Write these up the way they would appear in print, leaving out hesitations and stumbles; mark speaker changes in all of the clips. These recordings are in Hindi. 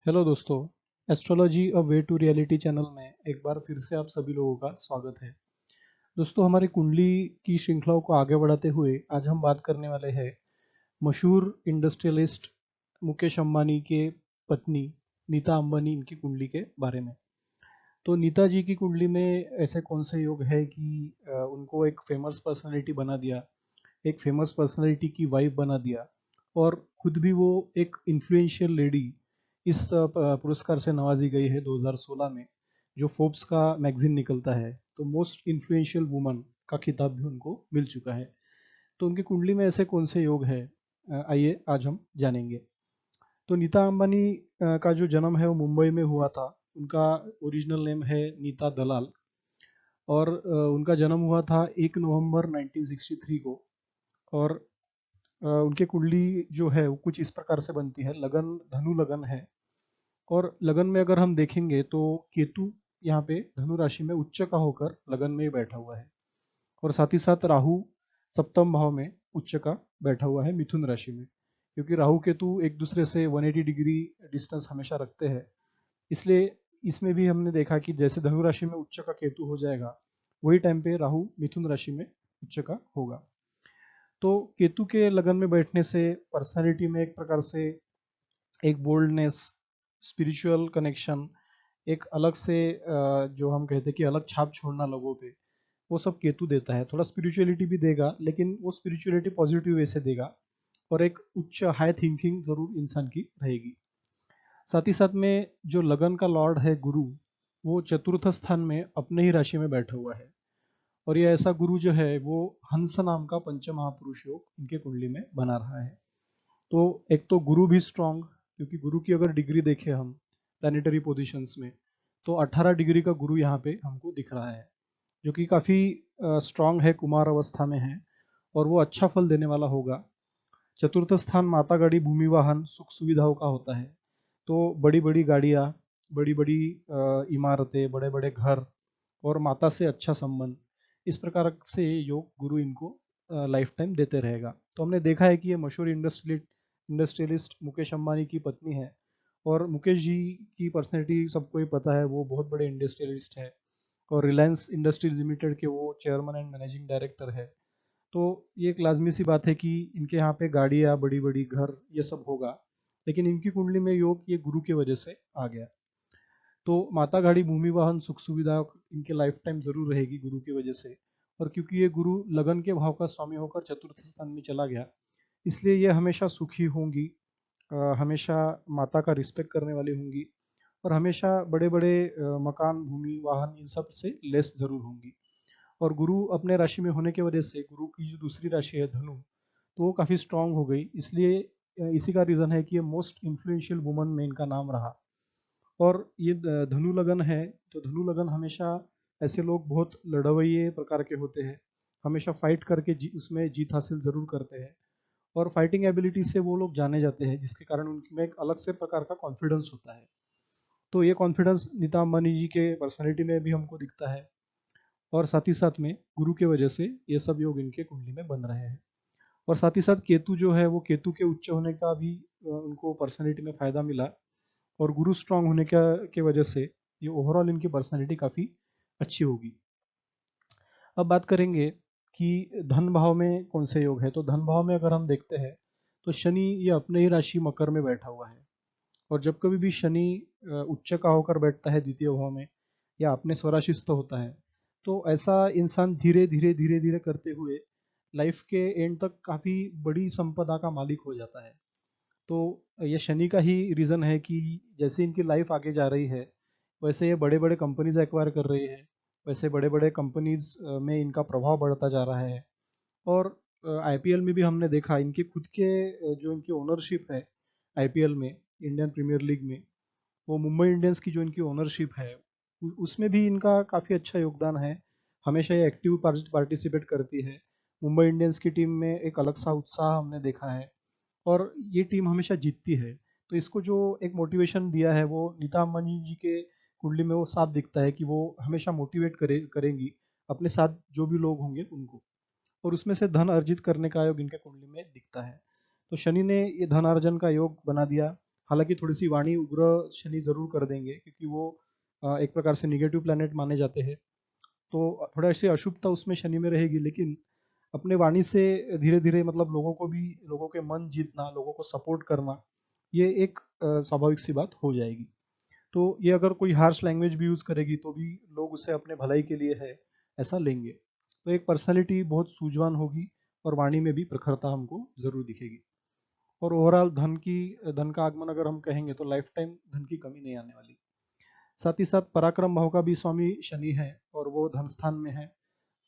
Speaker 1: हेलो दोस्तों। Astrology a way to reality channel में एक बार फिर से आप सभी लोगों का स्वागत है। दोस्तों, हमारी कुंडली की श्रृंखलाओं को आगे बढ़ाते हुए आज हम बात करने वाले हैं मशहूर इंडस्ट्रियलिस्ट मुकेश अंबानी के पत्नी नीता अंबानी, इनकी कुंडली के बारे में। तो नीता जी की कुंडली में ऐसे कौन से योग है कि उनको एक फेमस पर्सनालिटी बना दिया, एक फेमस पर्सनालिटी की वाइफ बना दिया, और खुद भी वो एक इन्फ्लुएंशियल लेडी इस पुरस्कार से नवाजी गई है 2016 में, जो फोर्ब्स का मैगजीन निकलता है तो मोस्ट इन्फ्लुएंशियल वुमन का खिताब भी उनको मिल चुका है। तो उनकी कुंडली में ऐसे कौन से योग है, आइए आज हम जानेंगे। तो नीता अंबानी का जो जन्म है वो मुंबई में हुआ था। उनका ओरिजिनल नेम है नीता दलाल, और उनका जन्म हुआ था 1 नवंबर 1963 को। और उनकी कुंडली जो है वो कुछ इस प्रकार से बनती है। लगन धनु लगन है, और लगन में अगर हम देखेंगे तो केतु यहाँ पे धनु राशि में उच्च का होकर लगन में ही बैठा हुआ है, और साथ ही साथ राहु सप्तम भाव में उच्च का बैठा हुआ है मिथुन राशि में। क्योंकि राहु केतु एक दूसरे से 180 डिग्री डिस्टेंस हमेशा रखते हैं, इसलिए इसमें भी हमने देखा कि जैसे धनु राशि में उच्च का केतु हो जाएगा, वही टाइम पे राहु मिथुन राशि में उच्च का होगा। तो केतु के लगन में बैठने से पर्सनालिटी में एक प्रकार से एक बोल्डनेस, स्पिरिचुअल कनेक्शन, एक अलग से जो हम कहते हैं कि अलग छाप छोड़ना लोगों पे, वो सब केतु देता है। थोड़ा स्पिरिचुअलिटी भी देगा, लेकिन वो स्पिरिचुअलिटी पॉजिटिव वे से देगा, और एक उच्च हाई थिंकिंग जरूर इंसान की रहेगी। साथ ही साथ में जो लगन का लॉर्ड है गुरु, वो चतुर्थ स्थान में अपने ही राशि में बैठा हुआ है। और ये ऐसा गुरु जो है वो हंस नाम का पंच महापुरुष योग इनके कुंडली में बना रहा है। तो एक तो गुरु भी स्ट्रांग, क्योंकि गुरु की अगर डिग्री देखें हम प्लानिटरी पोजीशंस में, तो 18 डिग्री का गुरु यहाँ पे हमको दिख रहा है, जो कि काफ़ी स्ट्रांग है, कुमार अवस्था में है, और वो अच्छा फल देने वाला होगा। चतुर्थ स्थान माता गाड़ी भूमि वाहन सुख सुविधाओं का होता है। तो बड़ी बड़ी गाड़ियाँ, बड़ी बड़ी इमारतें, बड़े बड़े घर, और माता से अच्छा संबंध, इस प्रकार से योग गुरु इनको लाइफ टाइम देते रहेगा। तो हमने देखा है कि ये मशहूर इंडस्ट्रियलिस्ट मुकेश अंबानी की पत्नी है, और मुकेश जी की पर्सनैलिटी सबको ही पता है, वो बहुत बड़े इंडस्ट्रियलिस्ट है, और रिलायंस इंडस्ट्रीज लिमिटेड के वो चेयरमैन एंड मैनेजिंग डायरेक्टर है। तो ये एक लाजमी सी बात है कि इनके यहाँ पे गाड़ियाँ, बड़ी बड़ी घर, ये सब होगा। लेकिन इनकी कुंडली में योग ये गुरु की वजह से आ गया। तो माता गाड़ी भूमि वाहन सुख सुविधा इनके लाइफ टाइम जरूर रहेगी गुरु की वजह से। और क्योंकि ये गुरु लगन के भाव का स्वामी होकर चतुर्थ स्थान में चला गया, इसलिए ये हमेशा सुखी होंगी, हमेशा माता का रिस्पेक्ट करने वाली होंगी, और हमेशा बड़े बड़े मकान, भूमि, वाहन, इन सब से लेस जरूर होंगी। और गुरु अपने राशि में होने की वजह से गुरु की जो दूसरी राशि है धनु, तो वो काफ़ी स्ट्रांग हो गई। इसलिए इसी का रीज़न है कि ये मोस्ट इन्फ्लुएंशियल वुमन में इनका नाम रहा। और ये धनु लगन है, तो धनु लगन हमेशा ऐसे लोग बहुत लड़वैये प्रकार के होते हैं, हमेशा फाइट करके उसमें जीत हासिल जरूर करते हैं, और फाइटिंग एबिलिटी से वो लोग जाने जाते हैं, जिसके कारण उनमें एक अलग से प्रकार का कॉन्फिडेंस होता है। तो ये कॉन्फिडेंस नीता अंबानी जी के पर्सनैलिटी में भी हमको दिखता है, और साथ ही साथ में गुरु के वजह से ये सब योग इनके कुंडली में बन रहे हैं। और साथ ही साथ केतु जो है वो केतु के उच्च होने का भी उनको पर्सनैलिटी में फायदा मिला, और गुरु स्ट्रांग होने का के वजह से ये ओवरऑल इनकी पर्सनैलिटी काफ़ी अच्छी होगी। अब बात करेंगे कि धन भाव में कौन से योग है। तो धन भाव में अगर हम देखते हैं तो शनि ये अपने ही राशि मकर में बैठा हुआ है, और जब कभी भी शनि उच्च का होकर बैठता है द्वितीय भाव में, या अपने स्वराशिस्थ होता है, तो ऐसा इंसान धीरे धीरे धीरे धीरे करते हुए लाइफ के एंड तक काफ़ी बड़ी संपदा का मालिक हो जाता है। तो ये शनि का ही रीज़न है कि जैसे इनकी लाइफ आगे जा रही है, वैसे ये बड़े बड़े कंपनीज एक्वायर कर रही है, वैसे बड़े बड़े कंपनीज में इनका प्रभाव बढ़ता जा रहा है। और आईपीएल में भी हमने देखा इनके खुद के जो इनकी ओनरशिप है आईपीएल में, इंडियन प्रीमियर लीग में, वो मुंबई इंडियंस की जो इनकी ओनरशिप है, उसमें भी इनका काफ़ी अच्छा योगदान है। हमेशा ये एक्टिव पार्टिसिपेट करती है। मुंबई इंडियंस की टीम में एक अलग सा उत्साह हमने देखा है, और ये टीम हमेशा जीतती है। तो इसको जो एक मोटिवेशन दिया है वो नीता अंबानी जी के कुंडली में वो साफ दिखता है कि वो हमेशा मोटिवेट करेंगी अपने साथ जो भी लोग होंगे उनको, और उसमें से धन अर्जित करने का योग इनके कुंडली में दिखता है। तो शनि ने ये धन अर्जन का योग बना दिया। हालांकि थोड़ी सी वाणी उग्र शनि जरूर कर देंगे, क्योंकि वो एक प्रकार से निगेटिव प्लैनेट माने जाते हैं। तो थोड़ा ऐसे अशुभता उसमें शनि में रहेगी, लेकिन अपने वाणी से धीरे धीरे मतलब लोगों को भी, लोगों के मन जीतना, लोगों को सपोर्ट करना, ये एक स्वाभाविक सी बात हो जाएगी। तो ये अगर कोई हार्श लैंग्वेज भी यूज करेगी तो भी लोग उसे अपने भलाई के लिए है ऐसा लेंगे। तो एक पर्सनालिटी बहुत सूझवान होगी और वाणी में भी प्रखरता हमको जरूर दिखेगी। और ओवरऑल धन का आगमन अगर हम कहेंगे तो लाइफ टाइम धन की कमी नहीं आने वाली। साथ ही साथ पराक्रम भाव का भी स्वामी शनि है और वो धन स्थान में है,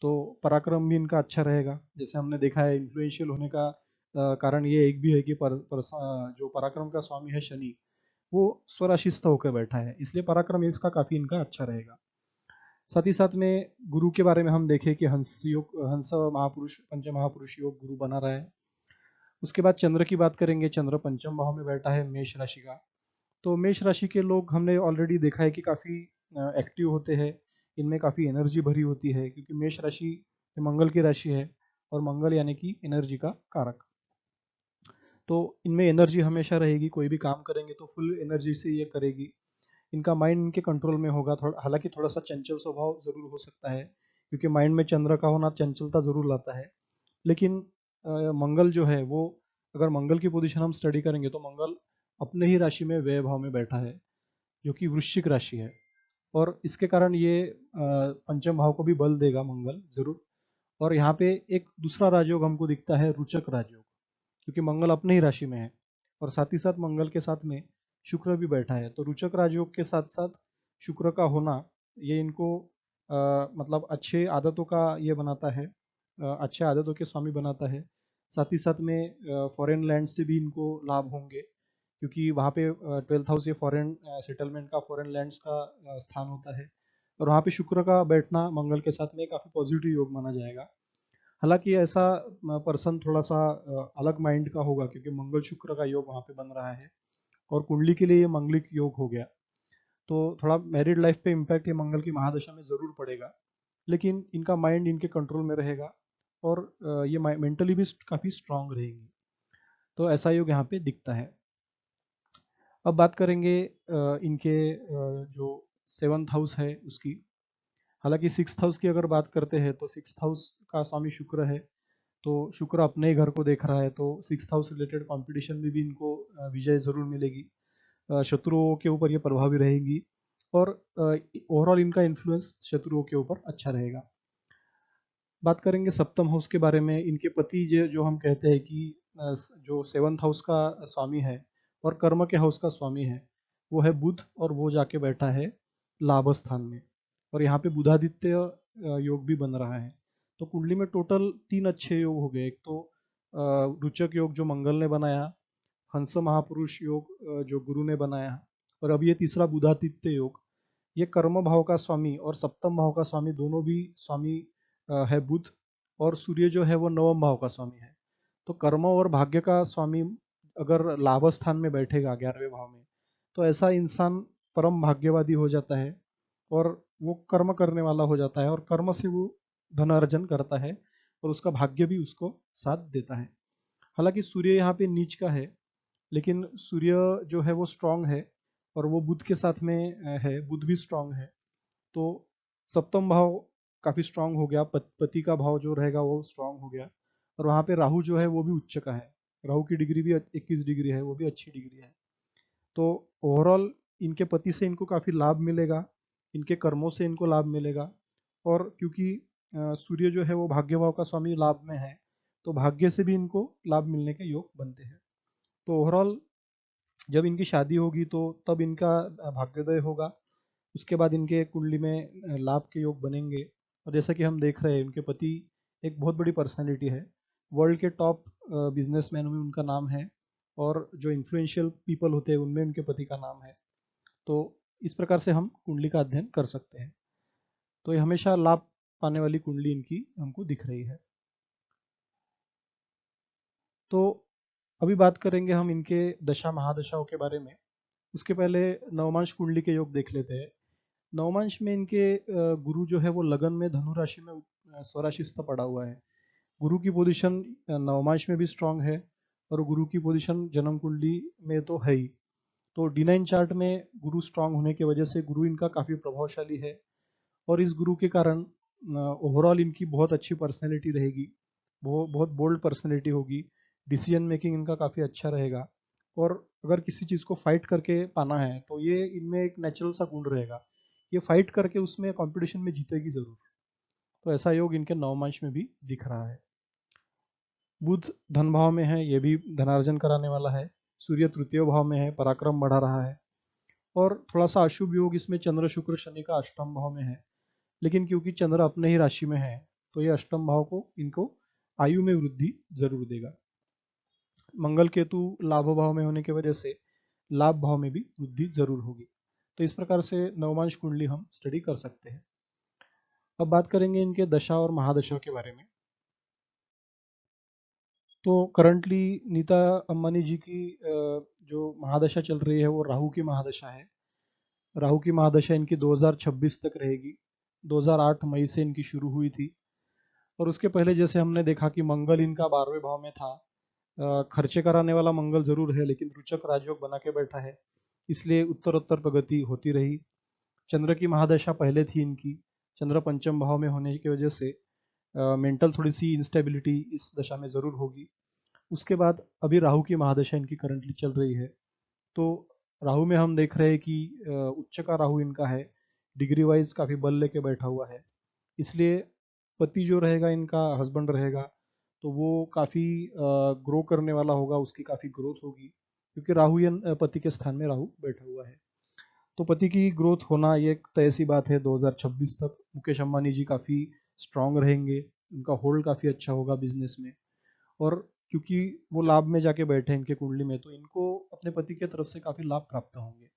Speaker 1: तो पराक्रम भी इनका अच्छा रहेगा। जैसे हमने देखा है, इन्फ्लुएंशियल होने का कारण ये एक भी है कि जो पराक्रम का स्वामी है शनि, वो स्वराशिस्थ होकर बैठा है, इसलिए पराक्रम इसका काफी इनका अच्छा रहेगा। साथ ही साथ में गुरु के बारे में हम देखें कि हंस महापुरुष, पंच महापुरुष योग गुरु बना रहा है। उसके बाद चंद्र की बात करेंगे, चंद्र पंचम भाव में बैठा है मेष राशि का। तो मेष राशि के लोग हमने ऑलरेडी देखा है कि काफी एक्टिव होते हैं, इनमें काफी एनर्जी भरी होती है, क्योंकि मेष राशि मंगल की राशि है और मंगल यानी कि एनर्जी का कारक। तो इनमें एनर्जी हमेशा रहेगी, कोई भी काम करेंगे तो फुल एनर्जी से ये करेगी। इनका माइंड इनके कंट्रोल में होगा। थोड़ा हालांकि थोड़ा सा चंचल स्वभाव जरूर हो सकता है, क्योंकि माइंड में चंद्र का होना चंचलता जरूर लाता है। लेकिन मंगल जो है वो, अगर मंगल की पोजीशन हम स्टडी करेंगे तो मंगल अपने ही राशि में व्यय भाव में बैठा है, जो कि वृश्चिक राशि है। और इसके कारण ये पंचम भाव को भी बल देगा मंगल जरूर। और यहाँ पे एक दूसरा राजयोग हमको दिखता है, रुचक राजयोग, क्योंकि मंगल अपने ही राशि में है और साथ ही साथ मंगल के साथ में शुक्र भी बैठा है। तो रुचक राजयोग के साथ साथ शुक्र का होना, ये इनको मतलब अच्छे आदतों का ये बनाता है, अच्छे आदतों के स्वामी बनाता है। साथ ही साथ में फॉरेन लैंड से भी इनको लाभ होंगे, क्योंकि वहाँ पे 12th हाउस ये फॉरेन सेटलमेंट का, फॉरेन लैंड्स का स्थान होता है। और वहाँ पे शुक्र का बैठना मंगल के साथ में काफ़ी पॉजिटिव योग माना जाएगा। हालांकि ऐसा पर्सन थोड़ा सा अलग माइंड का होगा, क्योंकि मंगल शुक्र का योग वहाँ पे बन रहा है और कुंडली के लिए ये मंगलिक योग हो गया। तो थोड़ा मैरिड लाइफ पे इम्पैक्ट ये मंगल की महादशा में जरूर पड़ेगा, लेकिन इनका माइंड इनके कंट्रोल में रहेगा और ये मेंटली भी काफी स्ट्रांग रहेंगी। तो ऐसा योग यहाँ पे दिखता है। अब बात करेंगे इनके जो 7th हाउस है उसकी। हालांकि 6th हाउस की अगर बात करते हैं तो 6th हाउस का स्वामी शुक्र है, तो शुक्र अपने ही घर को देख रहा है, तो 6th हाउस रिलेटेड कंपटीशन में भी इनको विजय जरूर मिलेगी। शत्रुओं के ऊपर ये प्रभावी रहेगी और ओवरऑल इनका इन्फ्लुएंस शत्रुओं के ऊपर अच्छा रहेगा। बात करेंगे सप्तम हाउस के बारे में। इनके पति जो हम कहते हैं कि जो 7th हाउस का स्वामी है और कर्म के हाउस का स्वामी है, वो है बुध, और वो जाके बैठा है लाभ स्थान में। और यहाँ पे बुधादित्य योग भी बन रहा है। तो कुंडली में टोटल 3 अच्छे योग हो गए। एक तो रुचक योग जो मंगल ने बनाया, हंस महापुरुष योग जो गुरु ने बनाया, और अब ये तीसरा बुधादित्य योग। ये कर्म भाव का स्वामी और सप्तम भाव का स्वामी, दोनों भी स्वामी है बुध, और सूर्य जो है वो नवम भाव का स्वामी है। तो कर्म और भाग्य का स्वामी अगर लाभ स्थान में बैठेगा 11वें भाव में, तो ऐसा इंसान परम भाग्यवादी हो जाता है और वो कर्म करने वाला हो जाता है और कर्म से वो धन अर्जन करता है और उसका भाग्य भी उसको साथ देता है। हालांकि सूर्य यहाँ पे नीच का है, लेकिन सूर्य जो है वो स्ट्रांग है और वो बुध के साथ में है, बुध भी स्ट्रांग है। तो सप्तम भाव काफी स्ट्रांग हो गया, पति का भाव जो रहेगा वो स्ट्रांग हो गया। और वहां पे राहु जो है वो भी उच्च का है, राहु की डिग्री भी 21 डिग्री है, वो भी अच्छी डिग्री है। तो ओवरऑल इनके पति से इनको काफी लाभ मिलेगा, इनके कर्मों से इनको लाभ मिलेगा। और क्योंकि सूर्य जो है वो भाग्य भाव का स्वामी लाभ में है, तो भाग्य से भी इनको लाभ मिलने के योग बनते हैं। तो ओवरऑल जब इनकी शादी होगी तो तब इनका भाग्योदय होगा। उसके बाद इनके कुंडली में लाभ के योग बनेंगे। और जैसा कि हम देख रहे हैं, उनके पति एक बहुत बड़ी पर्सनैलिटी है, वर्ल्ड के टॉप बिजनेसमैन में उनका नाम है, और जो इन्फ्लुएंशियल पीपल होते हैं उनमें उनके पति का नाम है। तो इस प्रकार से हम कुंडली का अध्ययन कर सकते हैं। तो ये हमेशा लाभ पाने वाली कुंडली इनकी हमको दिख रही है। तो अभी बात करेंगे हम इनके दशा महादशाओं के बारे में। उसके पहले नवमांश कुंडली के योग देख लेते हैं। नवमांश में इनके गुरु जो है वो लगन में धनु राशि में स्वराशिस्थ पड़ा हुआ है। गुरु की पोजीशन नवमांश में भी स्ट्रांग है और गुरु की पोजीशन जन्म कुंडली में तो है ही। तो D9 चार्ट में गुरु स्ट्रांग होने की वजह से गुरु इनका काफ़ी प्रभावशाली है और इस गुरु के कारण ओवरऑल इनकी बहुत अच्छी पर्सनैलिटी रहेगी, वो बहुत बोल्ड पर्सनैलिटी होगी, डिसीजन मेकिंग इनका काफ़ी अच्छा रहेगा और अगर किसी चीज़ को फाइट करके पाना है तो ये इनमें एक नेचुरल सा गुण रहेगा, ये फाइट करके उसमें कंपटीशन में जीतेगी ज़रूर। तो ऐसा योग इनके नवमांश में भी दिख रहा है। बुध धन भाव में है, ये भी धनार्जन कराने वाला है। सूर्य तृतीय भाव में है, पराक्रम बढ़ा रहा है। और थोड़ा सा अशुभ योग इसमें चंद्र शुक्र शनि का अष्टम भाव में है, लेकिन क्योंकि चंद्र अपने ही राशि में है तो ये अष्टम भाव को इनको आयु में वृद्धि जरूर देगा। मंगल केतु लाभ भाव में होने की वजह से लाभ भाव में भी वृद्धि जरूर होगी। तो इस प्रकार से नवमांश कुंडली हम स्टडी कर सकते हैं। अब बात करेंगे इनके दशा और महादशा के बारे में। तो करंटली नीता अंबानी जी की जो महादशा चल रही है वो राहु की महादशा है। राहु की महादशा इनकी 2026 तक रहेगी। 2008 मई से इनकी शुरू हुई थी और उसके पहले जैसे हमने देखा कि मंगल इनका 12वें भाव में था। खर्चे कराने वाला मंगल जरूर है लेकिन रुचक राजयोग बना के बैठा है, इसलिए उत्तरोत्तर प्रगति होती रही। चंद्र की महादशा पहले थी इनकी, चंद्र पंचम भाव में होने की वजह से मेंटल थोड़ी सी इंस्टेबिलिटी इस दशा में जरूर होगी। उसके बाद अभी राहु की महादशा इनकी करंटली चल रही है। तो राहु में हम देख रहे हैं कि उच्च का राहु इनका है, डिग्री वाइज काफी बल लेके बैठा हुआ है, इसलिए पति जो रहेगा इनका हस्बैंड रहेगा तो वो काफी ग्रो करने वाला होगा, उसकी काफी ग्रोथ होगी क्योंकि राहु या पति के स्थान में राहु बैठा हुआ है। तो पति की ग्रोथ होना ये एक तय सी बात है। 2026 तक मुकेश अंबानी जी काफी स्ट्रांग रहेंगे, उनका होल्ड काफी अच्छा होगा बिजनेस में और क्योंकि वो लाभ में जाके बैठे हैं इनके कुंडली में तो इनको अपने पति की तरफ से काफी लाभ प्राप्त होंगे।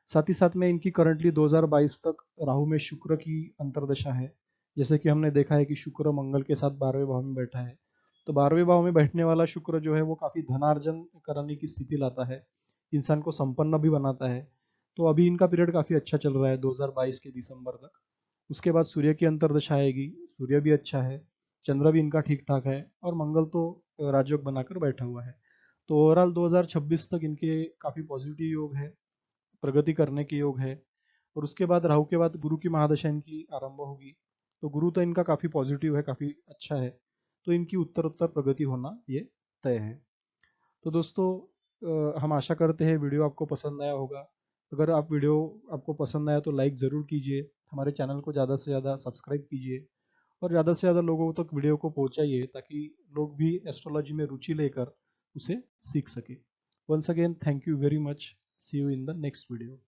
Speaker 1: साथ ही साथ में इनकी करंटली 2022 तक राहु में शुक्र की अंतर्दशा है। जैसे कि हमने देखा है कि शुक्र मंगल के साथ 12वें भाव में बैठा है, तो 12वें भाव में बैठने वाला शुक्र जो है वो काफी धनार्जन कराने की स्थिति लाता है, इंसान को संपन्न भी बनाता है। तो अभी इनका पीरियड काफी अच्छा चल रहा है 2022 के दिसंबर तक। उसके बाद सूर्य की अंतर्दशा आएगी, सूर्य भी अच्छा है, चंद्र भी इनका ठीक ठाक है और मंगल तो राजयोग बनाकर बैठा हुआ है। तो ओवरऑल 2026 तक इनके काफी पॉजिटिव योग है, प्रगति करने के योग है। और उसके बाद राहु के बाद गुरु की महादशा इनकी आरंभ होगी, तो गुरु तो इनका काफी पॉजिटिव है, काफी अच्छा है, तो इनकी उत्तरोत्तर प्रगति होना ये तय है। तो दोस्तों हम आशा करते हैं वीडियो आपको पसंद आया होगा। अगर आप वीडियो आपको पसंद आया तो लाइक ज़रूर कीजिए, हमारे चैनल को ज़्यादा से ज़्यादा सब्सक्राइब कीजिए और ज़्यादा से ज़्यादा लोगों तक वीडियो को पहुंचाइए ताकि लोग भी एस्ट्रोलॉजी में रुचि लेकर उसे सीख सके। Once again thank you very much, see you in the next video.